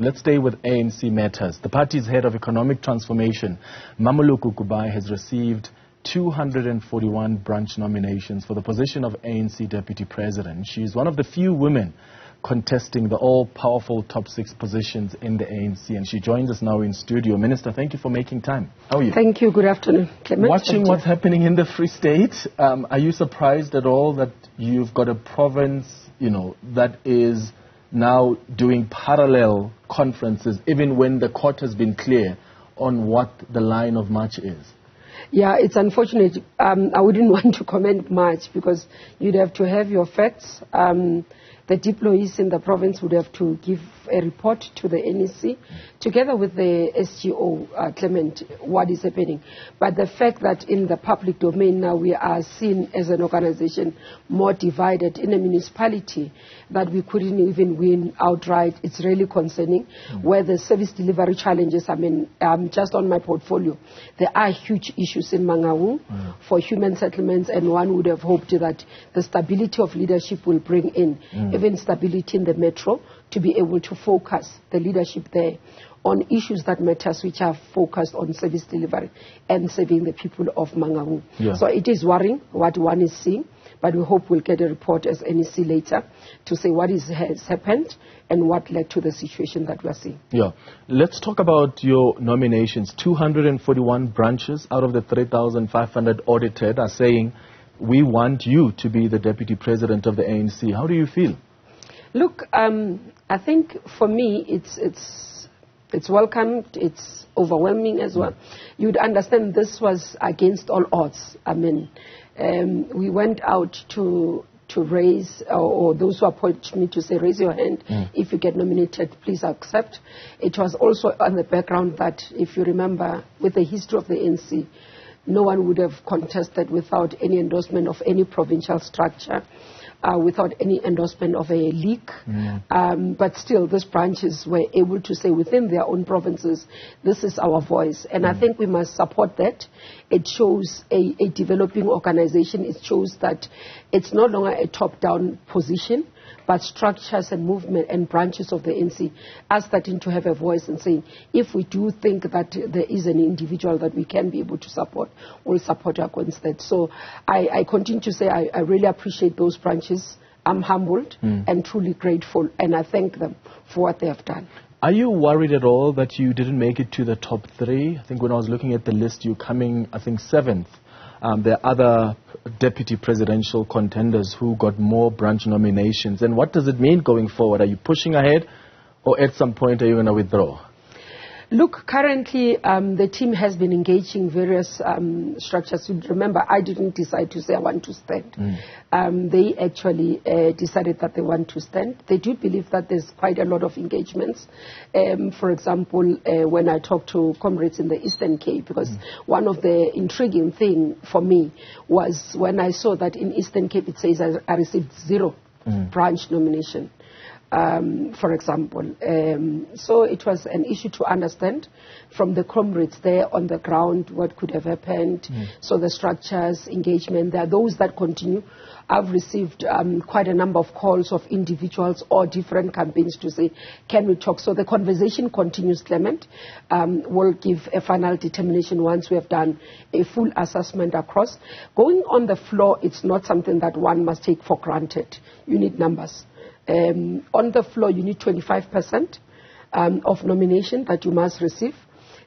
Let's stay with ANC matters. The party's head of economic transformation, Mmamoloko Kubayi, has received 241 branch nominations for the position of ANC Deputy President. She is one of the few women contesting the all-powerful top 6 positions in the ANC, and she joins us now in studio. Minister, thank you for making time. How are you? Thank you. Good afternoon, Clement. Watching what's happening in the Free State, are you surprised at all that you've got a province, that is now doing parallel conferences, even when the court has been clear on what the line of march is? Yeah, it's unfortunate. I wouldn't want to comment much because you'd have to have your facts. The deployees in the province would have to give a report to the NEC, together with the SGO, Clement, what is happening. But the fact that in the public domain now we are seen as an organization more divided in a municipality that we couldn't even win outright, it's really concerning. Where the service delivery challenges, just on my portfolio, there are huge issues in Mangaung for human settlements, and one would have hoped that the stability of leadership will bring in even stability in the metro to be able to focus the leadership there on issues that matters, which are focused on service delivery and serving the people of Mangaung. Yeah. So it is worrying what one is seeing, but we hope we'll get a report as NEC later to say what has happened and what led to the situation that we are seeing. Yeah. Let's talk about your nominations. 241 branches out of the 3,500 audited are saying, we want you to be the Deputy President of the ANC. How do you feel? Look, I think for me it's welcomed, it's overwhelming as well. You'd understand this was against all odds. We went out to raise, or those who approached me to say, raise your hand if you get nominated, please accept. It was also on the background that, if you remember, with the history of the ANC, no one would have contested without any endorsement of any provincial structure, without any endorsement of a league. But still, these branches were able to say within their own provinces, this is our voice. And I think we must support that. It shows a developing organization. It shows that it's no longer a top-down position, but structures and movement and branches of the ANC are starting to have a voice and saying, if we do think that there is an individual that we can be able to support, we'll support against that. So I continue to say I really appreciate those branches. I'm humbled and truly grateful, and I thank them for what they have done. Are you worried at all that you didn't make it to the top 3? I think when I was looking at the list, you're coming, 7th. There are other deputy presidential contenders who got more branch nominations. And what does it mean going forward? Are you pushing ahead, or at some point are you going to withdraw? Look, currently the team has been engaging various structures. Remember, I didn't decide to say I want to stand. They actually decided that they want to stand. They do believe that there's quite a lot of engagements. For example, when I talked to comrades in the Eastern Cape, because one of the intriguing thing for me was when I saw that in Eastern Cape it says I received 0 branch nomination. For example. So it was an issue to understand from the comrades there on the ground what could have happened. So the structures, engagement, there are those that continue. I've received quite a number of calls of individuals or different campaigns to say, can we talk? So the conversation continues, Clement. We'll give a final determination once we have done a full assessment across. Going on the floor, it's not something that one must take for granted. You need numbers. On the floor, you need 25% of nomination that you must receive.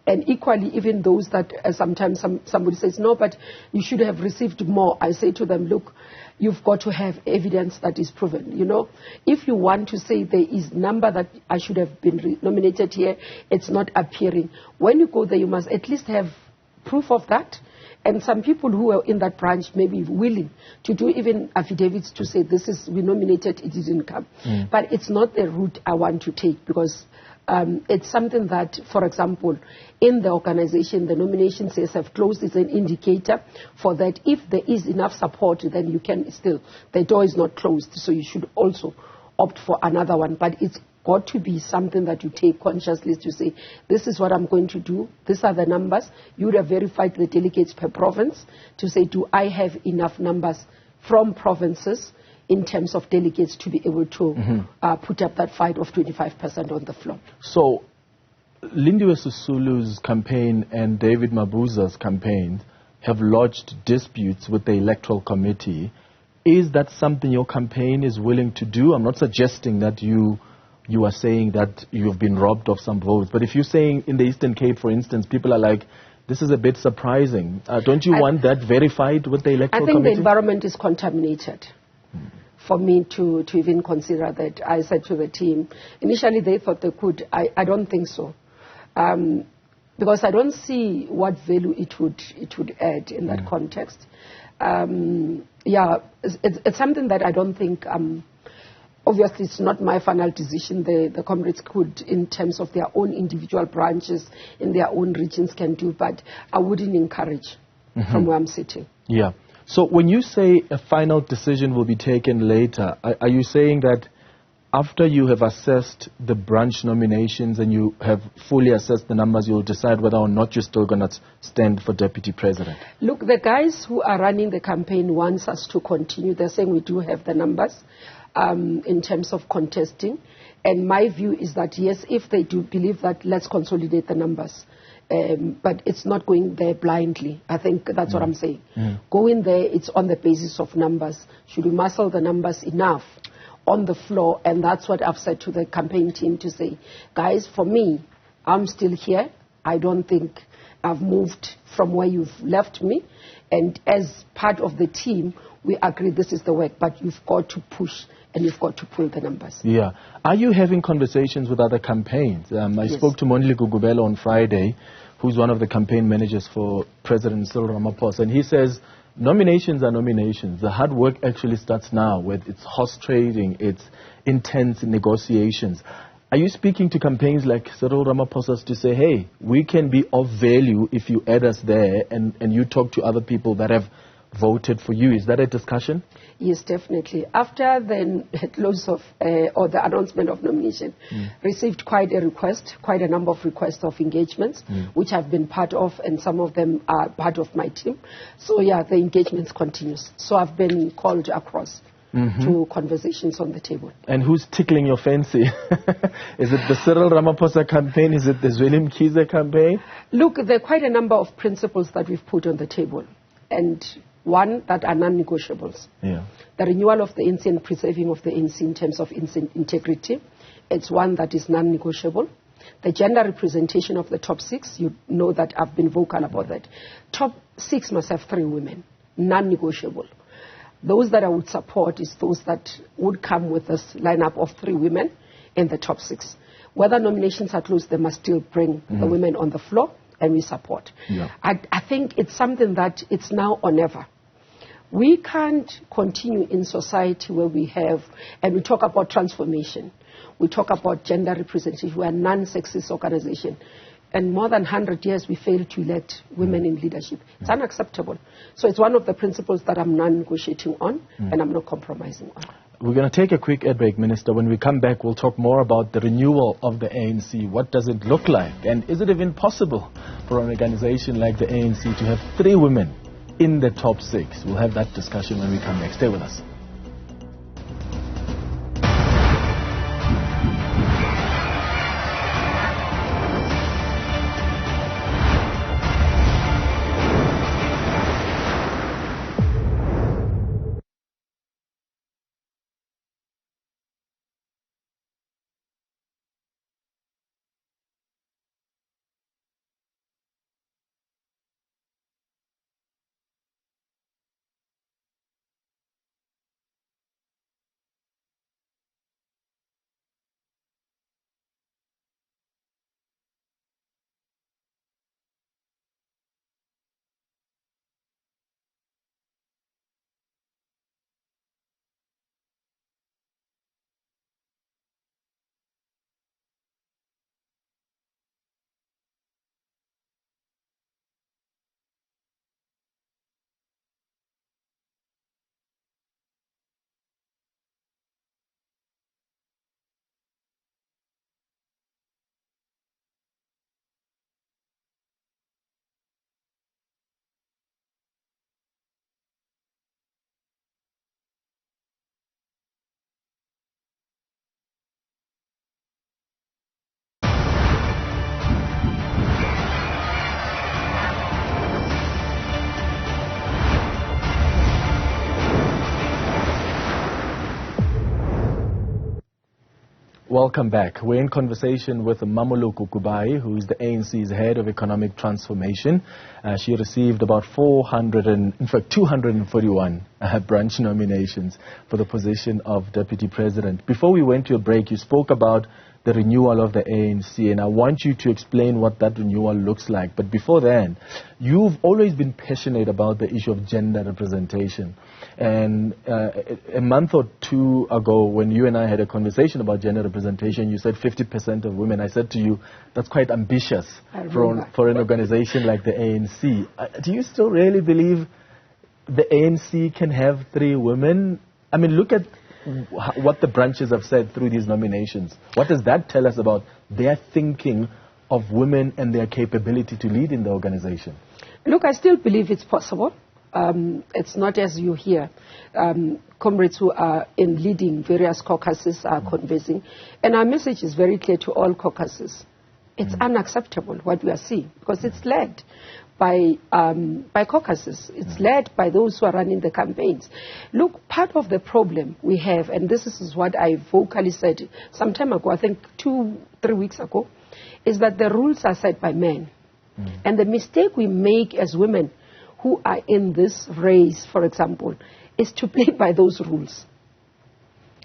And equally, even those that sometimes somebody says, no, but you should have received more. I say to them, look, you've got to have evidence that is proven. If you want to say there is number that I should have been nominated here, it's not appearing. When you go there, you must at least have proof of that. And some people who were in that branch may be willing to do even affidavits to say we nominated, it didn't come. But it's not the route I want to take, because it's something that, for example, in the organization, the nomination says have closed is an indicator for that. If there is enough support, then you can still, the door is not closed, so you should also opt for another one. But it's got to be something that you take consciously to say, this is what I'm going to do, these are the numbers. You would have verified the delegates per province to say, do I have enough numbers from provinces in terms of delegates to be able to put up that fight of 25% on the floor. So, Lindiwe Sisulu's campaign and David Mabuza's campaign have lodged disputes with the Electoral Committee. Is that something your campaign is willing to do? I'm not suggesting that you are saying that you've been robbed of some votes, but if you're saying in the Eastern Cape, for instance, people are like, this is a bit surprising. Don't you want that verified with the Electoral Committee? I think the environment is contaminated. For me to even consider that. I said to the team, initially they thought they could. I don't think so. Because I don't see what value it would add in that context. It's something that I don't think, obviously it's not my final decision. The comrades could, in terms of their own individual branches in their own regions, can do, but I wouldn't encourage from where I'm sitting. Yeah. So when you say a final decision will be taken later, are you saying that after you have assessed the branch nominations and you have fully assessed the numbers, you'll decide whether or not you're still going to stand for deputy president? Look, the guys who are running the campaign want us to continue. They're saying we do have the numbers in terms of contesting. And my view is that, yes, if they do believe that, let's consolidate the numbers. But it's not going there blindly. I think that's what I'm saying. Going there, it's on the basis of numbers. Should we muscle the numbers enough on the floor? And that's what I've said to the campaign team to say, guys, for me, I'm still here. I don't think I've moved from where you've left me. And as part of the team, we agree this is the work, but you've got to push and you've got to pull the numbers. Yeah. Are you having conversations with other campaigns? I spoke to Mmamoloko Kubayi on Friday, who's one of the campaign managers for President Cyril Ramaphosa, and he says nominations are nominations. The hard work actually starts now with its horse trading, its intense negotiations. Are you speaking to campaigns like Cyril Ramaphosa's to say, hey, we can be of value if you add us there, and you talk to other people that have voted for you? Is that a discussion? Yes, definitely. After the close of or the announcement of nomination, received quite a number of requests of engagements, which I've been part of, and some of them are part of my team. So yeah, the engagements continues. So I've been called across to conversations on the table. And who's tickling your fancy? Is it the Cyril Ramaphosa campaign? Is it the Zweli Mkhize campaign? Look, there are quite a number of principles that we've put on the table. And one, that are non-negotiables. Yeah. The renewal of the ANC and preserving of the ANC in terms of integrity. It's one that is non-negotiable. The gender representation of the top 6, you know that I've been vocal about that. Top 6 must have 3 women, non-negotiable. Those that I would support is those that would come with this lineup of 3 women in the top 6. Whether nominations are closed, they must still bring the women on the floor, and we support. Yeah. I think it's something that it's now or never. We can't continue in society where we have, and we talk about transformation, we talk about gender representation, we're a non-sexist organization, and more than 100 years we failed to elect women in leadership. It's unacceptable. So it's one of the principles that I'm non-negotiating on, and I'm not compromising on. We're going to take a quick ad break, Minister. When we come back, we'll talk more about the renewal of the ANC. What does it look like? And is it even possible for an organization like the ANC to have 3 women in the top 6? We'll have that discussion when we come back. Stay with us. Welcome back. We're in conversation with Mmamoloko Kubayi, who is the ANC's head of economic transformation. She received about 241 branch nominations for the position of deputy president. Before we went to a break, you spoke about the renewal of the ANC, and I want you to explain what that renewal looks like. But before then, you've always been passionate about the issue of gender representation. And a month or two ago, when you and I had a conversation about gender representation, you said 50% of women. I said to you, that's quite ambitious for an organization like the ANC. Do you still really believe the ANC can have 3 women? I mean, look at what the branches have said through these nominations. What does that tell us about their thinking of women and their capability to lead in the organization? Look, I still believe it's possible. It's not as you hear. Comrades who are in leading various caucuses are conversing. And our message is very clear to all caucuses. It's unacceptable what we are seeing, because it's led by caucuses. It's led by those who are running the campaigns. Look, part of the problem we have, and this is what I vocally said some time ago, I think 2-3 weeks ago, is that the rules are set by men. And the mistake we make as women who are in this race, for example, is to play by those rules.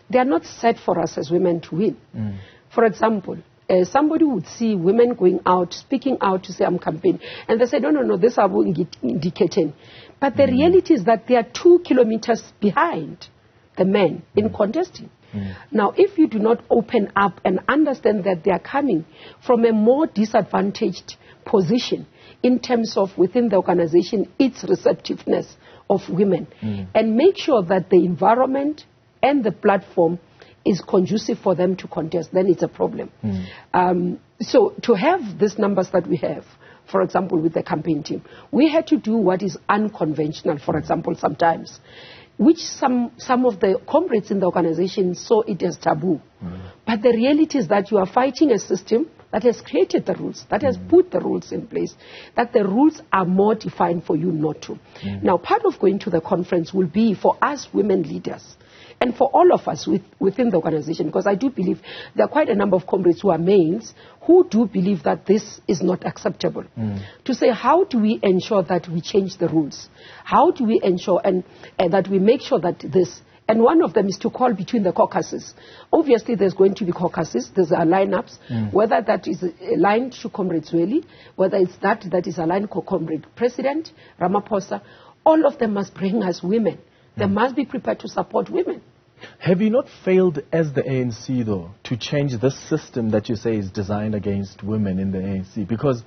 They are not set for us as women to win. For example, somebody would see women going out, speaking out to say, I'm campaigning. And they say, no, this is indicating. But the reality is that they are 2 kilometers behind the men in contesting. Now, if you do not open up and understand that they are coming from a more disadvantaged position in terms of within the organization, its receptiveness of women, and make sure that the environment and the platform is conducive for them to contest, then it's a problem. So to have these numbers that we have, for example, with the campaign team, we had to do what is unconventional, for example, sometimes, which some of the comrades in the organization saw it as taboo. But the reality is that you are fighting a system that has created the rules, that has put the rules in place, that the rules are more defined for you not to. Now, part of going to the conference will be for us women leaders, and for all of us within the organization, because I do believe there are quite a number of comrades who are males who do believe that this is not acceptable. To say, how do we ensure that we change the rules? How do we ensure and that we make sure that this, and one of them is to call between the caucuses. Obviously, there's going to be caucuses, there's lineups, whether that is aligned to Comrade Zweli, whether it's that is aligned to Comrade President Ramaphosa, all of them must bring us women. They must be prepared to support women. Have you not failed as the ANC, though, to change this system that you say is designed against women in the ANC? Because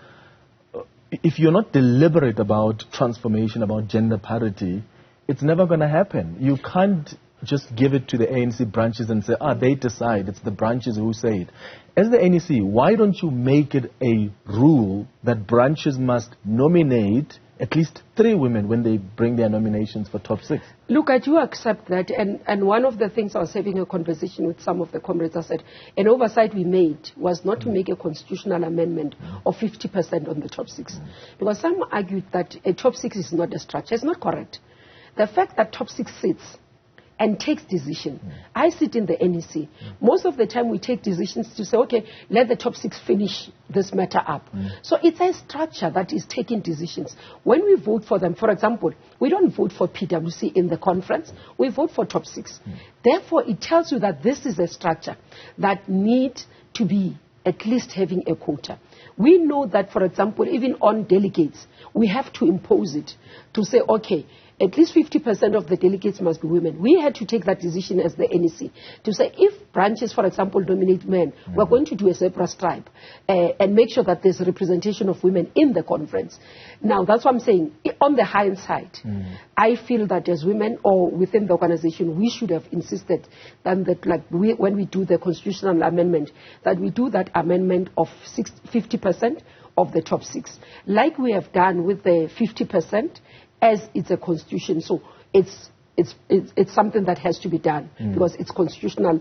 if you're not deliberate about transformation, about gender parity, it's never going to happen. You can't just give it to the ANC branches and say, they decide. It's the branches who say it. As the ANC, why don't you make it a rule that branches must nominate at least 3 women when they bring their nominations for top 6? Look, I do accept that. And one of the things I was having a conversation with some of the comrades, I said, an oversight we made was not to make a constitutional amendment of 50% on the top 6. Because some argued that a top 6 is not a structure. It's not correct. The fact that top 6 sits and takes decision. I sit in the NEC. Most of the time we take decisions to say, okay, let the top 6 finish this matter up. So it's a structure that is taking decisions. When we vote for them, for example, we don't vote for PwC in the conference, we vote for top 6. Therefore, it tells you that this is a structure that needs to be at least having a quota. We know that, for example, even on delegates, we have to impose it to say, okay, at least 50% of the delegates must be women. We had to take that decision as the NEC to say if branches, for example, dominate men, we're going to do a zebra stripe and make sure that there's a representation of women in the conference. Now, that's what I'm saying. On the hindsight, I feel that as women or within the organization, we should have insisted that when we do the constitutional amendment, that we do that amendment of 50% of the top 6, like we have done with the 50%, as it's a constitution. So it's something that has to be done because it's constitutional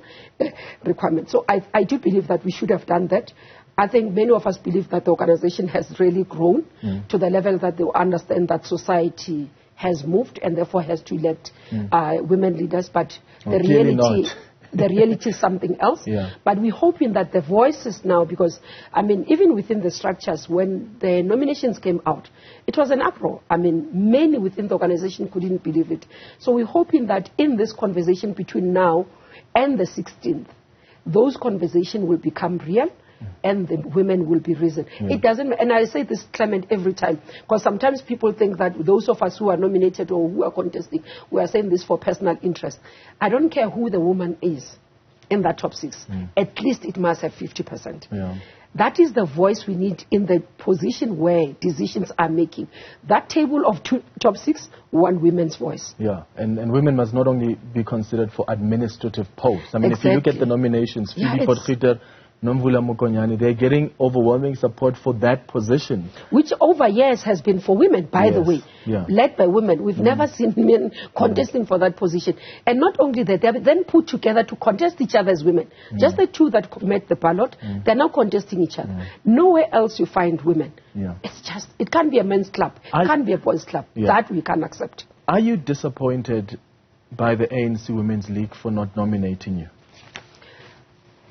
requirement. So I do believe that we should have done that. I think many of us believe that the organization has really grown to the level that they understand that society has moved and therefore has to elect women leaders. But the reality The reality is something else. Yeah. But we're hoping that the voices now, because, I mean, even within the structures, when the nominations came out, it was an uproar. I mean, many within the organization couldn't believe it. So we're hoping that in this conversation between now and the 16th, those conversations will become real. And the women will be risen. It doesn't, and I say this, Clement, every time, because sometimes people think that those of us who are nominated or who are contesting, we are saying this for personal interest. I don't care who the woman is in that top 6. At least it must have 50%. Yeah. That is the voice we need in the position where decisions are making. That table of top 6, one women's voice. Yeah, and women must not only be considered for administrative posts. I mean, if you look at the nominations, Phoebe Potgieter, Nomvula Mokonyane, they're getting overwhelming support for that position. Which over years has been for women, by the way. Yeah. Led by women. We've never seen men contesting for that position. And not only that, they're then put together to contest each other as women. Just the two that met the ballot, they're now contesting each other. Nowhere else you find women. It's just, it can't be a men's club. It can't be a boys' club. That we can't accept. Are you disappointed by the ANC Women's League for not nominating you?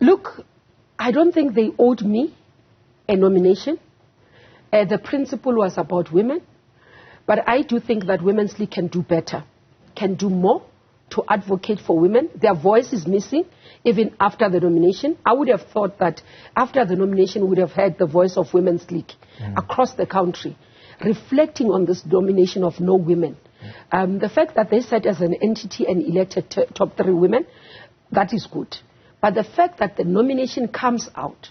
Look, I don't think they owed me a nomination. The principle was about women. But I do think that Women's League can do better, can do more to advocate for women. Their voice is missing even after the nomination. I would have thought that after the nomination we would have heard the voice of Women's League across the country, reflecting on this domination of no women. The fact that they sat as an entity and elected top 3 women, that is good. But the fact that the nomination comes out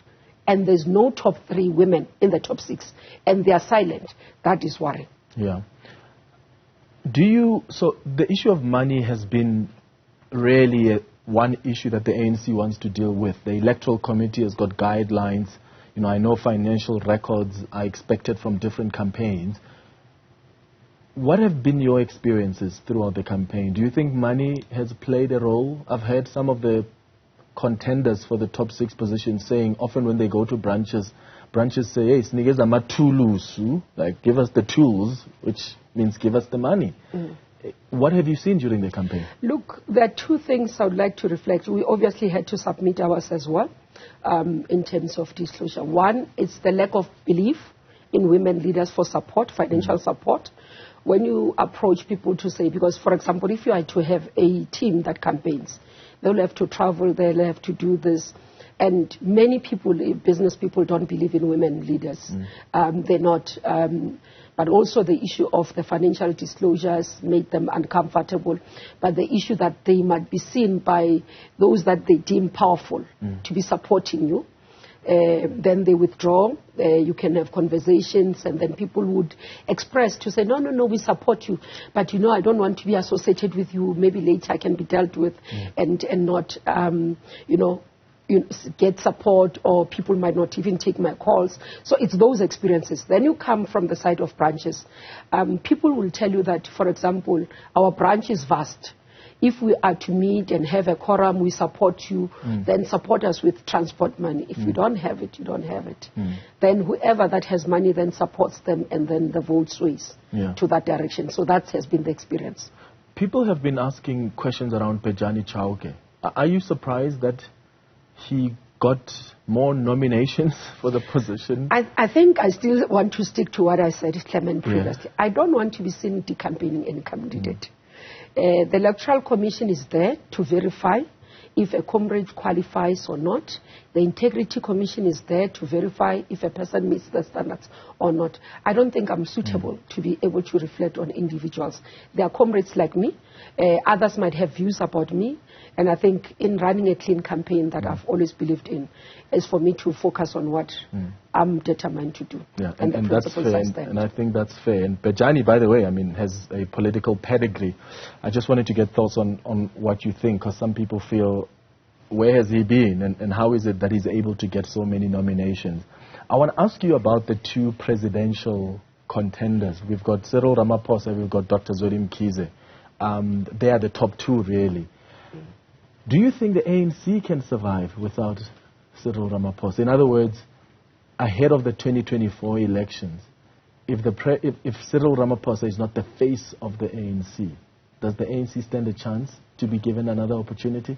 and there's no top 3 women in the top 6 and they are silent, that is worrying. Yeah. So the issue of money has been really one issue that the ANC wants to deal with. The Electoral Committee has got guidelines. You know, I know financial records are expected from different campaigns. What have been your experiences throughout the campaign? Do you think money has played a role? I've heard some of the contenders for the top 6 positions saying often when they go to branches say, hey, snikeza matulusu, like give us the tools, which means give us the money. What have you seen during the campaign? Look, there are 2 things I would like to reflect. We obviously had to submit ours as well in terms of disclosure. One, it's the lack of belief in women leaders for support, financial support. When you approach people to say, because for example, if you are to have a team that campaigns, they'll have to travel, they'll have to do this. And many people, business people, don't believe in women leaders. They're not. But also the issue of the financial disclosures made them uncomfortable. But the issue that they might be seen by those that they deem powerful to be supporting you. Then they withdraw. You can have conversations, and then people would express to say, no, we support you. But, you know, I don't want to be associated with you. Maybe later I can be dealt with and not, get support, or people might not even take my calls. So it's those experiences. Then you come from the side of branches. People will tell you that, for example, our branch is vast. If we are to meet and have a quorum, we support you, then support us with transport money. If you don't have it, you don't have it. Then whoever that has money then supports them, and then the vote sways to that direction. So that has been the experience. People have been asking questions around Pejani Chauke. Are you surprised that he got more nominations for the position? I think I still want to stick to what I said, Clement, previously. I don't want to be seen decampaigning any candidate. The Electoral Commission is there to verify if a comrade qualifies or not. The Integrity Commission is there to verify if a person meets the standards or not. I don't think I'm suitable to be able to reflect on individuals. There are comrades like me. Others might have views about me. And I think in running a clean campaign that I've always believed in is for me to focus on what I'm determined to do. Yeah, and that's fair. And I think that's fair. And Pejani, by the way, I mean, has a political pedigree. I just wanted to get thoughts on what you think, because some people feel, where has he been, and how is it that he's able to get so many nominations? I want to ask you about the 2 presidential contenders. We've got Cyril Ramaphosa, we've got Dr. Zweli Mkhize. They are the top 2, really. Do you think the ANC can survive without Cyril Ramaphosa? In other words, ahead of the 2024 elections, if Cyril Ramaphosa is not the face of the ANC, does the ANC stand a chance to be given another opportunity?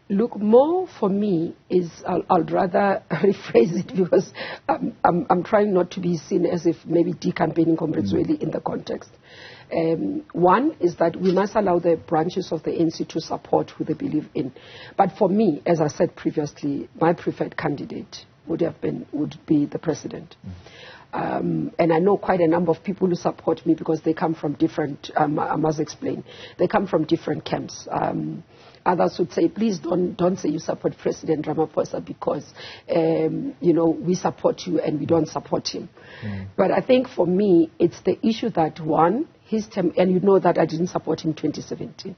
Look, more for me is, I'll rather rephrase it because I'm trying not to be seen as if maybe de-campaigning comrades really in the context. One is that we must allow the branches of the ANC to support who they believe in. But for me, as I said previously, my preferred candidate would be the president. And I know quite a number of people who support me because they come from different, I must explain, they come from different camps. Others would say, please don't say you support President Ramaphosa because, we support you and we don't support him. But I think for me, it's the issue that one, his term, and you know that I didn't support him in 2017.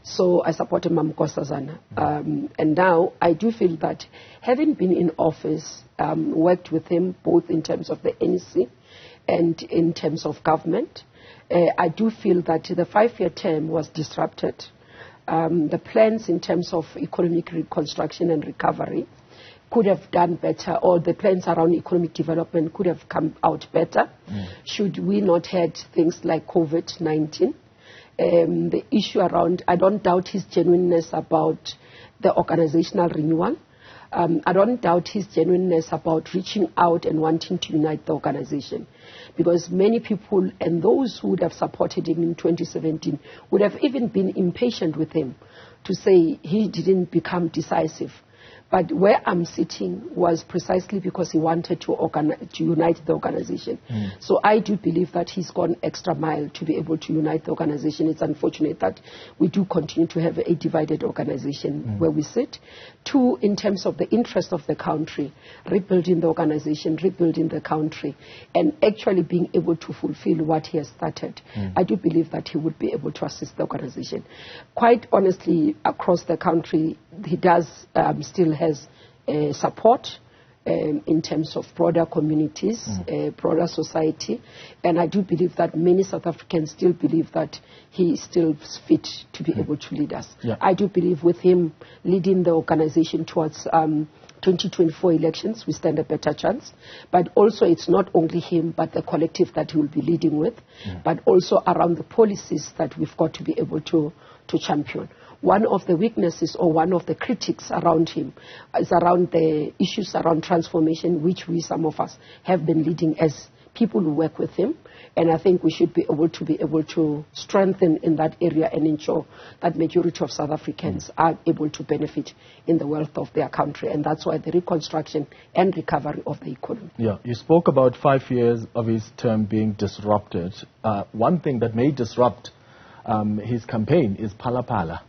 So I supported Mamkosazana. And now I do feel that having been in office, worked with him both in terms of the NEC and in terms of government, I do feel that the 5-year term was disrupted. The plans in terms of economic reconstruction and recovery could have done better, or the plans around economic development could have come out better should we not had things like COVID-19. The issue around, I don't doubt his genuineness about the organizational renewal. I don't doubt his genuineness about reaching out and wanting to unite the organization. Because many people and those who would have supported him in 2017 would have even been impatient with him to say he didn't become decisive. But where I'm sitting was precisely because he wanted to unite the organization. So I do believe that he's gone extra mile to be able to unite the organization. It's unfortunate that we do continue to have a divided organization where we sit. Two, in terms of the interest of the country, rebuilding the organization, rebuilding the country, and actually being able to fulfill what he has started. I do believe that he would be able to assist the organization. Quite honestly, across the country, he does still has support in terms of broader communities, broader society, and I do believe that many South Africans still believe that he is still fit to be able to lead us. I do believe with him leading the organization towards 2024 elections, we stand a better chance. But also it's not only him, but the collective that he will be leading with, but also around the policies that we've got to be able to champion. One of the weaknesses or one of the critics around him is around the issues around transformation, which some of us have been leading as people who work with him. And I think we should be able to strengthen in that area and ensure that majority of South Africans are able to benefit in the wealth of their country. And that's why the reconstruction and recovery of the economy. Yeah, you spoke about 5 years of his term being disrupted. One thing that may disrupt his campaign is Phala Phala.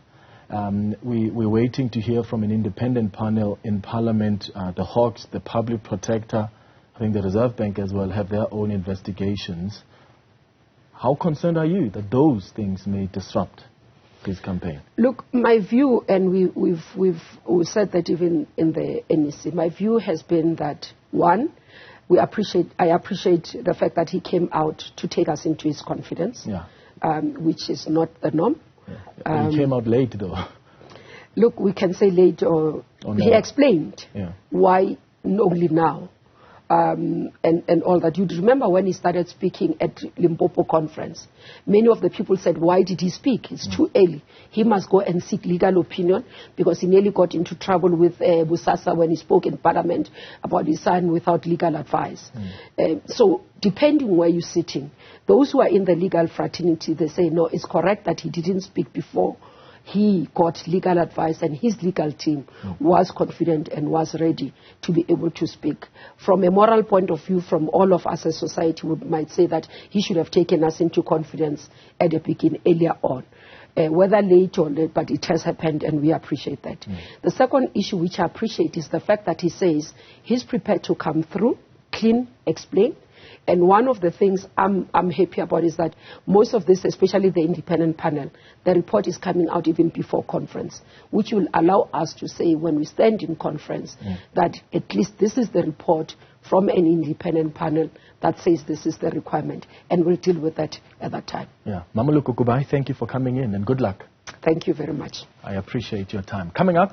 We're waiting to hear from an independent panel in Parliament. The Hawks, the Public Protector, I think the Reserve Bank as well, have their own investigations. How concerned are you that those things may disrupt his campaign? Look, my view, and we've said that even in the NEC, my view has been that, one, I appreciate the fact that he came out to take us into his confidence, which is not the norm. He came out late, though. Look, we can say late, or no. He explained why only now, and all that. You'd remember when he started speaking at Limpopo conference, many of the people said, why did he speak? It's too early. He must go and seek legal opinion, because he nearly got into trouble with Busasa when he spoke in Parliament about his son without legal advice. So depending where you're sitting, those who are in the legal fraternity, they say, no, it's correct that he didn't speak before he got legal advice, and his legal team was confident and was ready to be able to speak. From a moral point of view, from all of us as society, we might say that he should have taken us into confidence at the beginning, earlier on. Whether late or late, but it has happened, and we appreciate that. The second issue which I appreciate is the fact that he says he's prepared to come through, clean, explain. And one of the things I'm happy about is that most of this, especially the independent panel, the report is coming out even before conference, which will allow us to say when we stand in conference that at least this is the report from an independent panel that says this is the requirement, and we'll deal with that at that time. Mmamoloko Kubayi, thank you for coming in, and good luck. Thank you very much. I appreciate your time. Coming up...